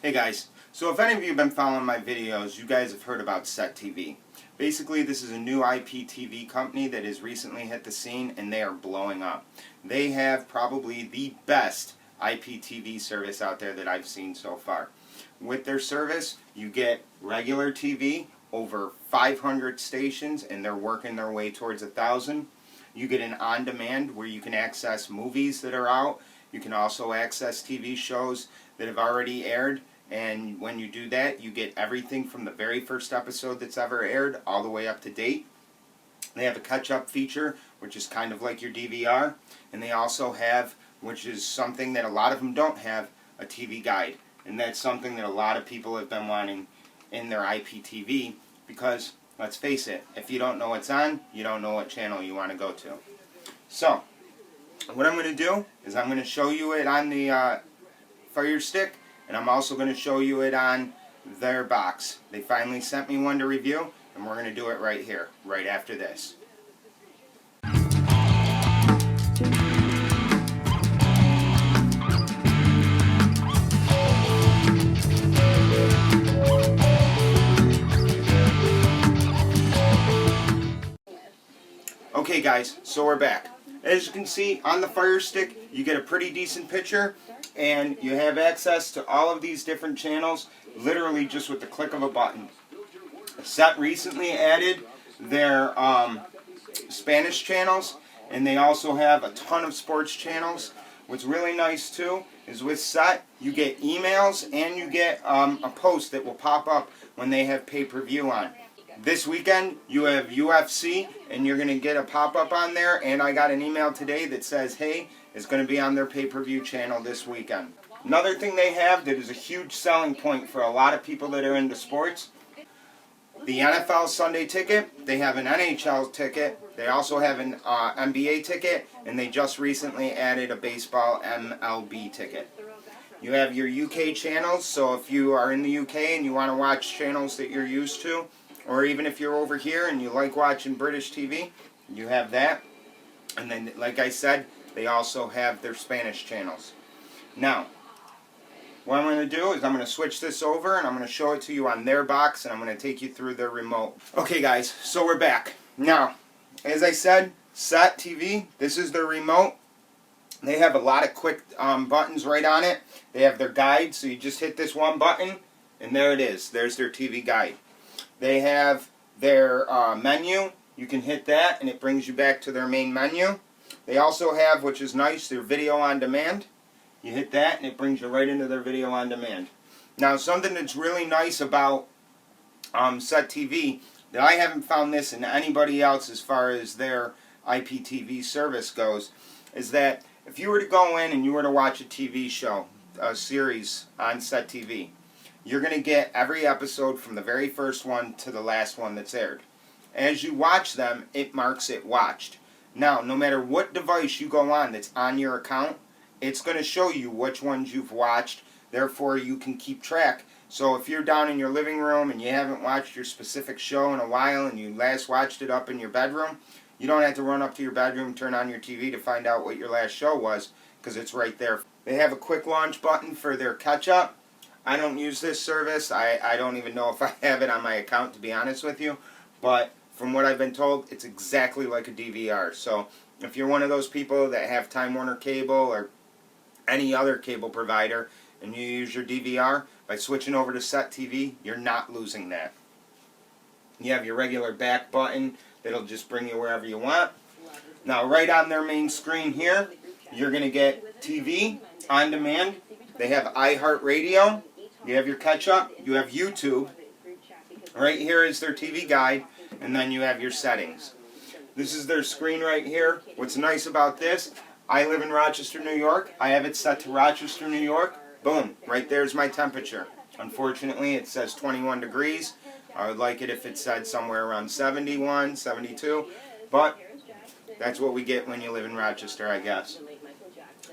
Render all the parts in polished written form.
Hey guys, so if any of you have been following my videos, you guys have heard about Set TV. Basically, this is a new IPTV company that has recently hit the scene and they are blowing up. They have probably the best IPTV service out there that I've seen so far. With their service, you get regular TV, over 500 stations, and they're working their way towards 1,000. You get an on-demand where you can access movies that are out. You can also access TV shows that have already aired. And when you do that, you get everything from the very first episode that's ever aired all the way up to date. They have a catch-up feature, which is kind of like your DVR. And they also have, which is something that a lot of them don't have, a TV guide. And that's something that a lot of people have been wanting in their IPTV because, let's face it, if you don't know what's on, you don't know what channel you want to go to. So, what I'm going to do is I'm going to show you it on the Firestick. And I'm also going to show you it on their box. They finally sent me one to review, and we're going to do it right here, right after this. Okay guys, so we're back. As you can see, on the Firestick, you get a pretty decent picture, and you have access to all of these different channels, literally just with the click of a button. Set recently added their Spanish channels, and they also have a ton of sports channels. What's really nice too is with Set, you get emails and you get a post that will pop up when they have pay-per-view on. This weekend, you have UFC, and you're going to get a pop-up on there, and I got an email today that says, hey, it's going to be on their pay-per-view channel this weekend. Another thing they have that is a huge selling point for a lot of people that are into sports, the NFL Sunday ticket, they have an NHL ticket, they also have an NBA ticket, and they just recently added a baseball MLB ticket. You have your UK channels, so if you are in the UK and you want to watch channels that you're used to, or even if you're over here and you like watching British TV, you have that. And then, like I said, they also have their Spanish channels. Now, what I'm going to do is I'm going to switch this over and I'm going to show it to you on their box, and I'm going to take you through their remote. Okay guys, so we're back. Now, as I said, Set TV, this is their remote. They have a lot of quick buttons right on it. They have their guide, so you just hit this one button, and there it is. There's their TV guide. They have their menu. You can hit that and it brings you back to their main menu. They also have, which is nice, their video on demand. You hit that and it brings you right into their video on demand. Now, something that's really nice about Set TV that I haven't found this in anybody else as far as their IPTV service goes is that if you were to go in and you were to watch a TV show, a series on Set TV, you're going to get every episode from the very first one to the last one that's aired. As you watch them, it marks it watched. Now, no matter what device you go on that's on your account, it's going to show you which ones you've watched. Therefore, you can keep track. So if you're down in your living room and you haven't watched your specific show in a while and you last watched it up in your bedroom, you don't have to run up to your bedroom, turn on your TV to find out what your last show was, because it's right there. They have a quick launch button for their catch-up. I don't use this service. I don't even know if I have it on my account, to be honest with you. But from what I've been told, it's exactly like a DVR. So if you're one of those people that have Time Warner Cable or any other cable provider and you use your DVR, by switching over to Set TV, you're not losing that. You have your regular back button that'll just bring you wherever you want. Now, right on their main screen here, you're going to get TV on demand. They have iHeartRadio. You have your catch-up. You have YouTube. Right here is their TV guide. And then you have your settings. This is their screen right here. What's nice about this, I live in Rochester, New York. I have it set to Rochester, New York. Boom. Right there's my temperature. Unfortunately, it says 21 degrees. I would like it if it said somewhere around 71, 72. But that's what we get when you live in Rochester, I guess.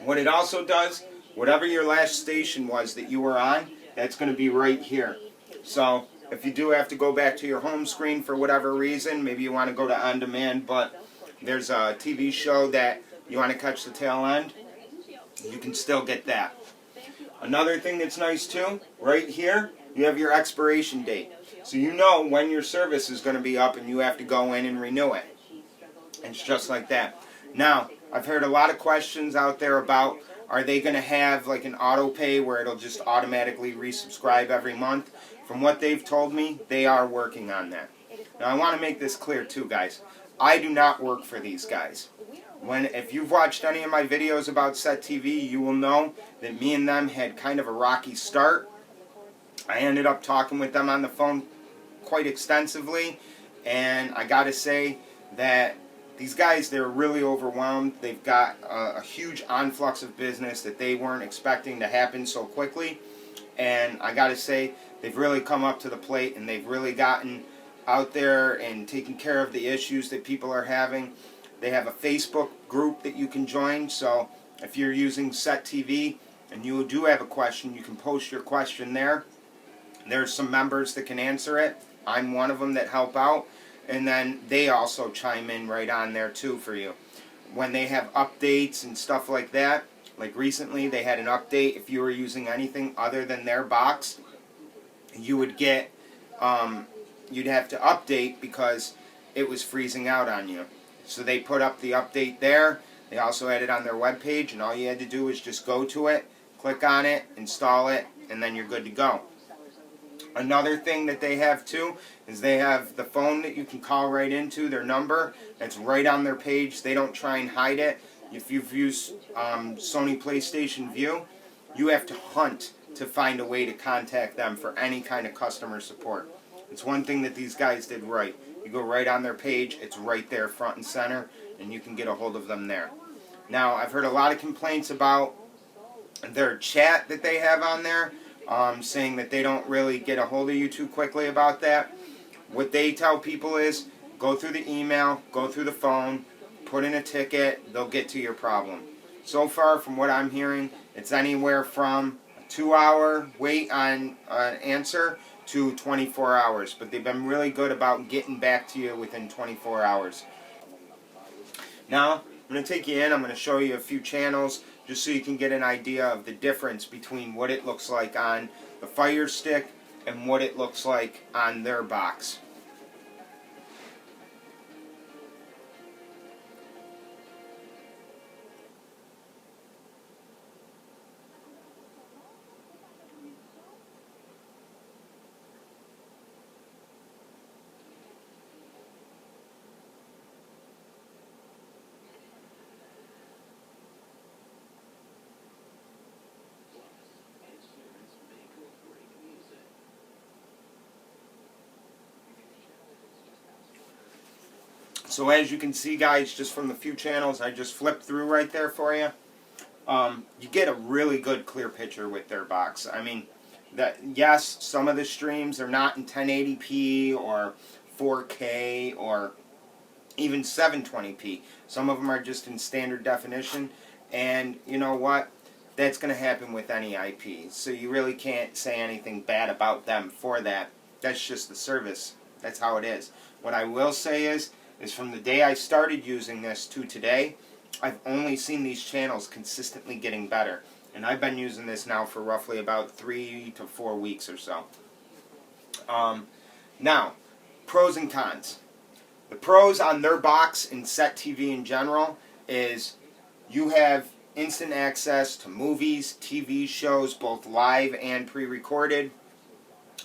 What it also does, whatever your last station was that you were on, that's going to be right here. So if you do have to go back to your home screen for whatever reason, maybe you want to go to on demand, but there's a TV show that you want to catch the tail end, you can still get that. Another thing that's nice too, right here, you have your expiration date. So you know when your service is going to be up and you have to go in and renew it. It's just like that. Now, I've heard a lot of questions out there about, are they going to have like an auto pay where it'll just automatically resubscribe every month? From what they've told me, they are working on that. Now, I want to make this clear too, guys. I do not work for these guys. If you've watched any of my videos about Set TV, you will know that me and them had kind of a rocky start. I ended up talking with them on the phone quite extensively, and I got to say that these guys, they're really overwhelmed. They've got a huge influx of business that they weren't expecting to happen so quickly, and I got to say they've really come up to the plate, and they've really gotten out there and taken care of the issues that people are having. They have a Facebook group that you can join, so if you're using Set TV and you do have a question, you can post your question there. There's some members that can answer it. I'm one of them that help out, and then they also chime in right on there too for you. When they have updates and stuff like that, like recently they had an update. If you were using anything other than their box, you would get, you'd have to update because it was freezing out on you. So they put up the update there. They also had it on their webpage, and all you had to do was just go to it, click on it, install it, and then you're good to go. Another thing that they have too is they have the phone that you can call right into, their number. It's right on their page. They don't try and hide it. If you've used Sony PlayStation View, you have to hunt to find a way to contact them for any kind of customer support. It's one thing that these guys did right. You go right on their page, it's right there front and center, and you can get a hold of them there. Now, I've heard a lot of complaints about their chat that they have on there, saying that they don't really get a hold of you too quickly about that. What they tell people is, go through the email, go through the phone, put in a ticket, they'll get to your problem. So far, from what I'm hearing, it's anywhere from a 2-hour wait on an answer to 24 hours, but they've been really good about getting back to you within 24 hours. Now, I'm going to take you in, I'm going to show you a few channels just so you can get an idea of the difference between what it looks like on the Firestick and what it looks like on their box. So as you can see, guys, just from the few channels I just flipped through right there for you, you get a really good clear picture with their box. I mean, yes, some of the streams are not in 1080p or 4K or even 720p. Some of them are just in standard definition, and you know what? That's going to happen with any IP. So you really can't say anything bad about them for that. That's just the service. That's how it is. What I will say is from the day I started using this to today, I've only seen these channels consistently getting better. And I've been using this now for roughly about 3 to 4 weeks or so. Now, pros and cons. The pros on their box and Set TV in general is you have instant access to movies, TV shows, both live and pre-recorded.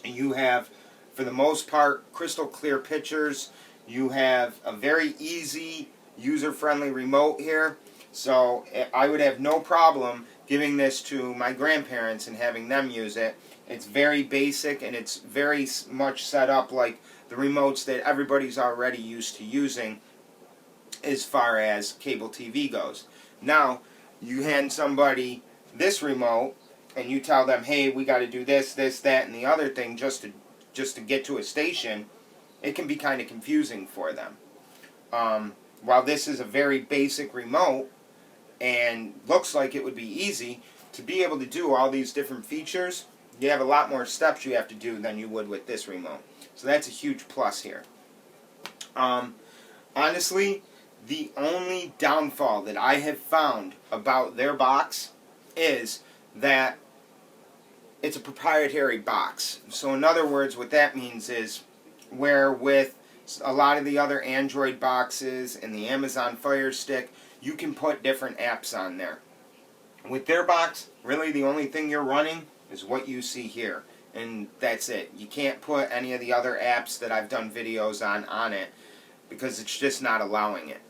You have, for the most part, crystal clear pictures. You have a very easy, user-friendly remote here. So I would have no problem giving this to my grandparents and having them use it. It's very basic, and it's very much set up like the remotes that everybody's already used to using as far as cable TV goes. Now, you hand somebody this remote, and you tell them, hey, we got to do this, this, that, and the other thing just to get to a station. It can be kind of confusing for them. While this is a very basic remote and looks like it would be easy, to be able to do all these different features, you have a lot more steps you have to do than you would with this remote. So that's a huge plus here. Honestly, the only downfall that I have found about their box is that it's a proprietary box. So in other words, what that means is, where with a lot of the other Android boxes and the Amazon Fire Stick, you can put different apps on there. With their box, really the only thing you're running is what you see here. And that's it. You can't put any of the other apps that I've done videos on it, because it's just not allowing it.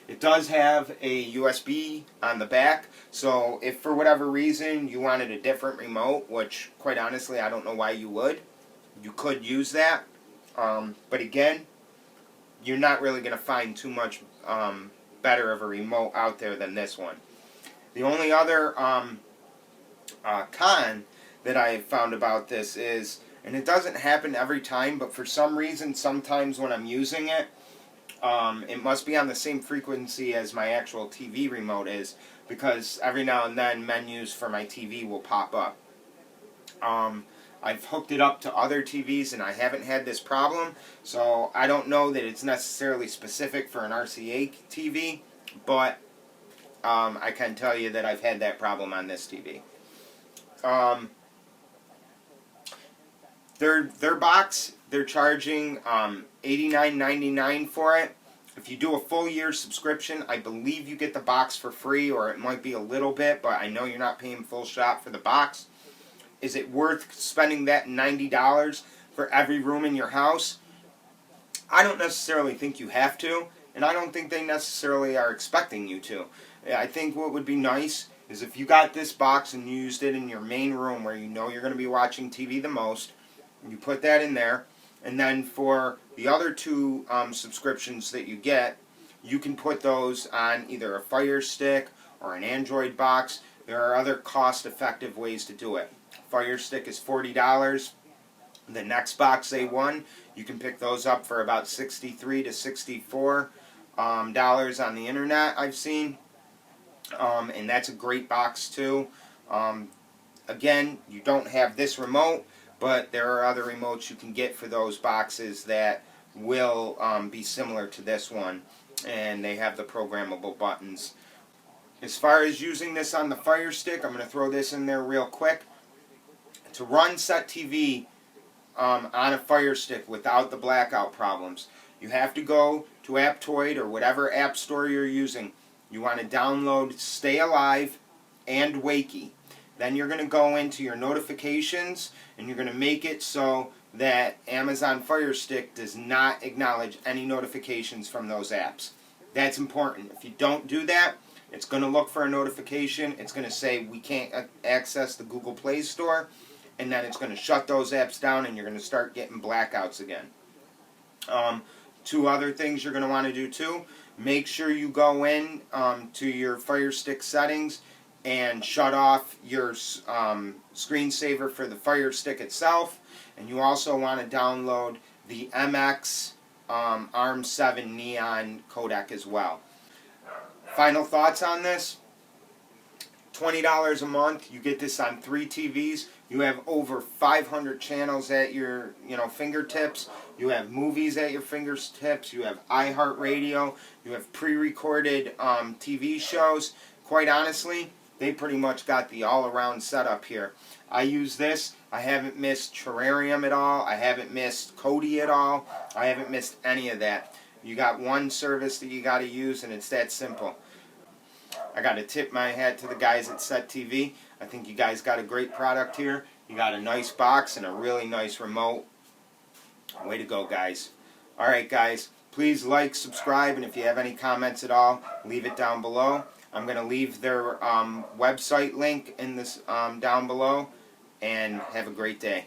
It does have a USB on the back, so if for whatever reason you wanted a different remote, which quite honestly I don't know why you would, you could use that. But again, you're not really going to find too much better of a remote out there than this one. The only other con that I found about this is, and it doesn't happen every time, but for some reason sometimes when I'm using it, it must be on the same frequency as my actual TV remote is, because every now and then menus for my TV will pop up. I've hooked it up to other TVs and I haven't had this problem, so I don't know that it's necessarily specific for an RCA TV, but I can tell you that I've had that problem on this TV. Their box, they're charging $89.99 for it. If you do a full year subscription, I believe you get the box for free, or it might be a little bit, but I know you're not paying full shop for the box. Is it worth spending that $90 for every room in your house? I don't necessarily think you have to, and I don't think they necessarily are expecting you to. I think what would be nice is if you got this box and you used it in your main room where you know you're going to be watching TV the most, you put that in there, and then for the other two subscriptions that you get, you can put those on either a Fire Stick or an Android box. There are other cost-effective ways to do it. Fire Stick is $40. The next box, A1, you can pick those up for about $63 to $64 on the internet, I've seen. And that's a great box too. Again, you don't have this remote, but there are other remotes you can get for those boxes that will be similar to this one, and they have the programmable buttons. As far as using this on the Fire Stick, I'm going to throw this in there real quick. To run Set TV on a Fire Stick without the blackout problems, you have to go to Aptoid or whatever app store you're using. You want to download Stay Alive and Wakey. Then you're going to go into your notifications and you're going to make it so that Amazon Fire Stick does not acknowledge any notifications from those apps. That's important. If you don't do that, it's going to look for a notification. It's going to say we can't access the Google Play Store, and then it's going to shut those apps down and you're going to start getting blackouts again. Two other things you're going to want to do too. Make sure you go in to your Fire Stick settings and shut off your screensaver for the Fire Stick itself. And you also want to download the MX ARM7 Neon codec as well. Final thoughts on this? $20 a month. You get this on 3 TVs. You have over 500 channels at your fingertips. You have movies at your fingertips. You have iHeartRadio. You have pre-recorded TV shows. Quite honestly, they pretty much got the all-around setup here. I use this. I haven't missed Terrarium at all. I haven't missed Kodi at all. I haven't missed any of that. You got one service that you got to use, and it's that simple. I got to tip my hat to the guys at Set TV. I think you guys got a great product here. You got a nice box and a really nice remote. Way to go, guys. Alright, guys. Please like, subscribe, and if you have any comments at all, leave it down below. I'm going to leave their website link in this down below. And have a great day.